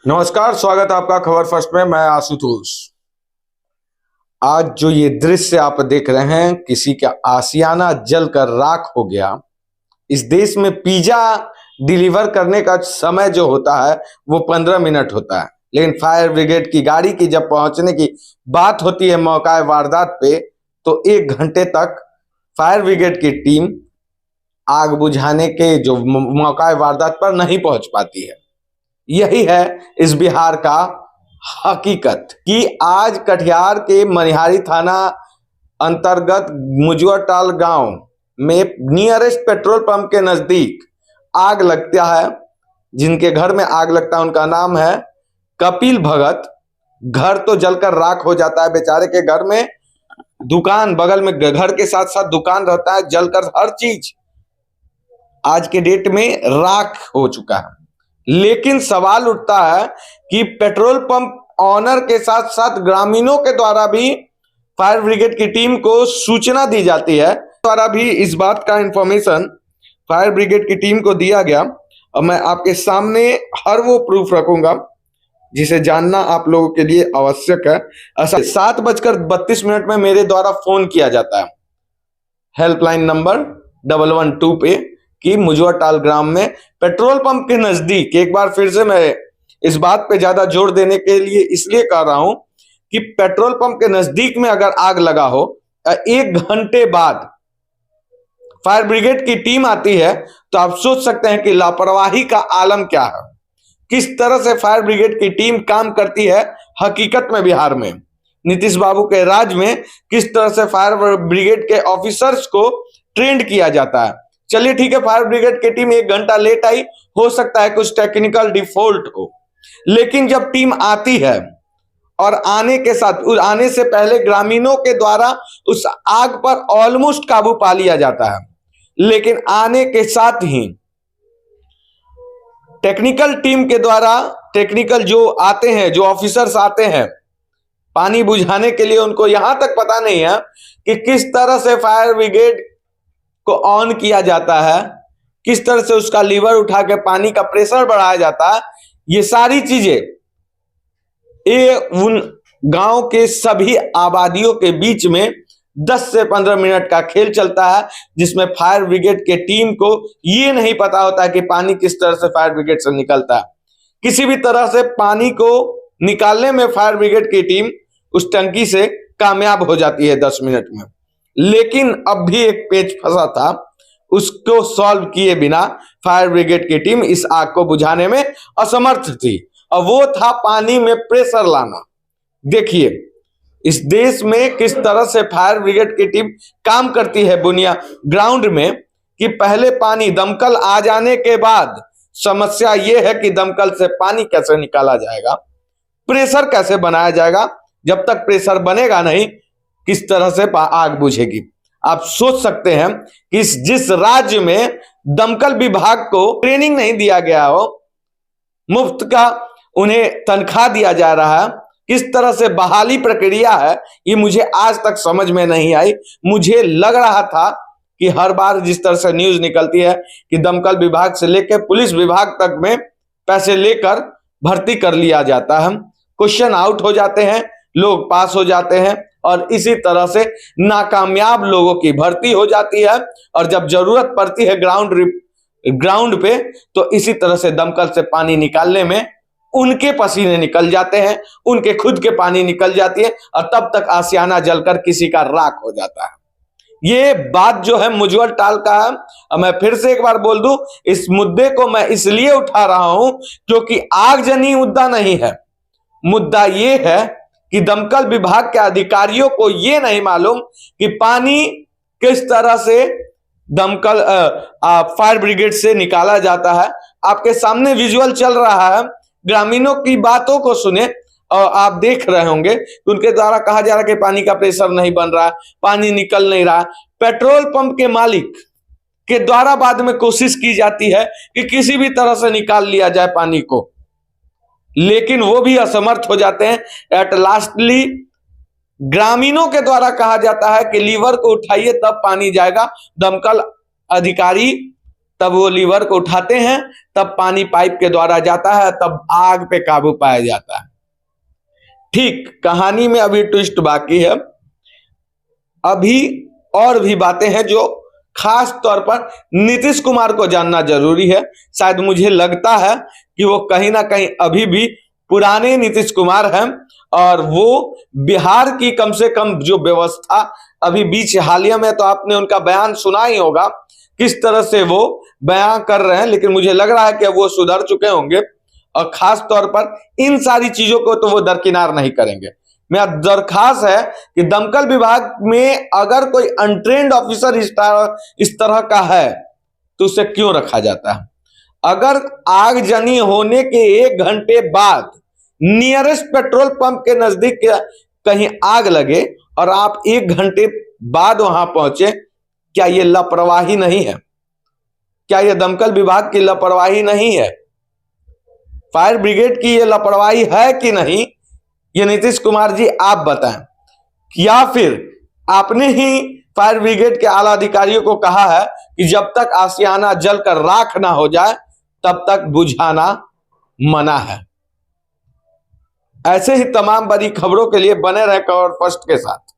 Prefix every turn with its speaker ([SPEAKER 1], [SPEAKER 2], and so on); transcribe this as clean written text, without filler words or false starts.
[SPEAKER 1] नमस्कार, स्वागत है आपका खबर फर्स्ट में। मैं आशुतोष। आज जो ये दृश्य आप देख रहे हैं, किसी का आशियाना जलकर राख हो गया। इस देश में पिज्जा डिलीवर करने का समय जो होता है वो 15 मिनट होता है, लेकिन फायर ब्रिगेड की गाड़ी की जब पहुंचने की बात होती है मौका वारदात पे, तो 1 घंटे तक फायर ब्रिगेड की टीम आग बुझाने के जो मौका वारदात पर नहीं पहुंच पाती है। यही है इस बिहार का हकीकत कि आज कटिहार के मनिहारी थाना अंतर्गत मुजुआटाल गांव में नियरेस्ट पेट्रोल पंप के नजदीक आग लगता है। जिनके घर में आग लगता है उनका नाम है कपिल भगत। घर तो जलकर राख हो जाता है बेचारे के। घर में दुकान, बगल में घर के साथ साथ दुकान रहता है, जलकर हर चीज आज के डेट में राख हो चुका है। लेकिन सवाल उठता है कि पेट्रोल पंप ऑनर के साथ साथ ग्रामीणों के द्वारा भी फायर ब्रिगेड की टीम को सूचना दी जाती है, द्वारा भी इस बात का इंफॉर्मेशन फायर ब्रिगेड की टीम को दिया गया। और मैं आपके सामने हर वो प्रूफ रखूंगा जिसे जानना आप लोगों के लिए आवश्यक है। 7:32 में मेरे द्वारा फोन किया जाता है हेल्पलाइन नंबर 112 पे कि मुजुआटाल ग्राम में पेट्रोल पंप के नजदीक, एक बार फिर से मैं इस बात पे ज्यादा जोर देने के लिए इसलिए कह रहा हूं कि पेट्रोल पंप के नजदीक में अगर आग लगा हो, 1 घंटे बाद फायर ब्रिगेड की टीम आती है, तो आप सोच सकते हैं कि लापरवाही का आलम क्या है। किस तरह से फायर ब्रिगेड की टीम काम करती है हकीकत में बिहार में, नीतीश बाबू के राज में किस तरह से फायर ब्रिगेड के ऑफिसर्स को ट्रेंड किया जाता है। चलिए ठीक है, फायर ब्रिगेड की टीम 1 घंटा लेट आई, हो सकता है कुछ टेक्निकल डिफॉल्ट हो, लेकिन जब टीम आती है और आने से पहले ग्रामीणों के द्वारा उस आग पर ऑलमोस्ट काबू पा लिया जाता है। लेकिन आने के साथ ही टेक्निकल टीम के द्वारा, टेक्निकल जो आते हैं, जो ऑफिसर्स आते हैं पानी बुझाने के लिए, उनको यहां तक पता नहीं है कि किस तरह से फायर ब्रिगेड को ऑन किया जाता है, किस तरह से उसका लीवर उठा के पानी का प्रेशर बढ़ाया जाता है। ये सारी चीजें ये उन गांव के सभी आबादियों के बीच में 10 से 15 मिनट का खेल चलता है, जिसमें फायर ब्रिगेड के टीम को ये नहीं पता होता है कि पानी किस तरह से फायर ब्रिगेड से निकलता है। किसी भी तरह से पानी को निकालने में फायर ब्रिगेड की टीम उस टंकी से कामयाब हो जाती है 10 मिनट में। लेकिन अब भी एक पेच फंसा था, उसको सॉल्व किए बिना फायर ब्रिगेड की टीम इस आग को बुझाने में असमर्थ थी, और वो था पानी में प्रेशर लाना। देखिए इस देश में किस तरह से फायर ब्रिगेड की टीम काम करती है ग्राउंड में, कि पहले पानी दमकल आ जाने के बाद समस्या यह है कि दमकल से पानी कैसे निकाला जाएगा, प्रेशर कैसे बनाया जाएगा। जब तक प्रेशर बनेगा नहीं, किस तरह से आग बुझेगी। आप सोच सकते हैं कि जिस राज्य में दमकल विभाग को ट्रेनिंग नहीं दिया गया हो, मुफ्त का उन्हें तनख्वाह दिया जा रहा है, किस तरह से बहाली प्रक्रिया है, ये मुझे आज तक समझ में नहीं आई। मुझे लग रहा था कि हर बार जिस तरह से न्यूज निकलती है कि दमकल विभाग से लेकर पुलिस विभाग तक में पैसे लेकर भर्ती कर लिया जाता है, क्वेश्चन आउट हो जाते हैं, लोग पास हो जाते हैं, और इसी तरह से नाकामयाब लोगों की भर्ती हो जाती है। और जब जरूरत पड़ती है ग्राउंड पे, तो इसी तरह से दमकल से पानी निकालने में उनके पसीने निकल जाते हैं, उनके खुद के पानी निकल जाती है, और तब तक आशियाना जलकर किसी का राख हो जाता है। ये बात जो है मुजुआटाल का है। और मैं फिर से एक बार बोल दूं, इस मुद्दे को मैं इसलिए उठा रहा हूं क्योंकि आगजनी मुद्दा नहीं है। मुद्दा ये है कि दमकल विभाग के अधिकारियों को ये नहीं मालूम कि पानी किस तरह से दमकल फायर ब्रिगेड से निकाला जाता है। आपके सामने विजुअल चल रहा है, ग्रामीणों की बातों को सुने और आप देख रहे होंगे कि उनके द्वारा कहा जा रहा है कि पानी का प्रेशर नहीं बन रहा है, पानी निकल नहीं रहा। पेट्रोल पंप के मालिक के द्वारा बाद में कोशिश की जाती है कि किसी भी तरह से निकाल लिया जाए पानी को, लेकिन वो भी असमर्थ हो जाते हैं। एट लास्टली ग्रामीणों के द्वारा कहा जाता है कि लीवर को उठाइए तब पानी जाएगा। दमकल अधिकारी तब वो लीवर को उठाते हैं, तब पानी पाइप के द्वारा जाता है, तब आग पे काबू पाया जाता है। ठीक कहानी में अभी ट्विस्ट बाकी है, अभी और भी बातें हैं जो खास तौर पर नीतीश कुमार को जानना जरूरी है। शायद मुझे लगता है कि वो कहीं ना कहीं अभी भी पुराने नीतीश कुमार हैं और वो बिहार की कम से कम जो व्यवस्था अभी बीच हालिया में, तो आपने उनका बयान सुना ही होगा किस तरह से वो बयान कर रहे हैं, लेकिन मुझे लग रहा है कि वो सुधर चुके होंगे और खास तौर पर इन सारी चीजों को तो वो दरकिनार नहीं करेंगे। मेरा दरखास्त है कि दमकल विभाग में अगर कोई अनट्रेन्ड ऑफिसर इस तरह का है तो उसे क्यों रखा जाता है। अगर आगजनी होने के 1 घंटे बाद नियरेस्ट पेट्रोल पंप के नजदीक कहीं आग लगे और आप 1 घंटे बाद वहां पहुंचे, क्या यह लापरवाही नहीं है? क्या यह दमकल विभाग की लापरवाही नहीं है? फायर ब्रिगेड की यह लापरवाही है कि नहीं? ये नीतीश कुमार जी आप बताएं। या फिर आपने ही फायर ब्रिगेड के आला अधिकारियों को कहा है कि जब तक आशियाना जलकर राख ना हो जाए तब तक बुझाना मना है। ऐसे ही तमाम बड़ी खबरों के लिए बने रहे कवर फर्स्ट के साथ।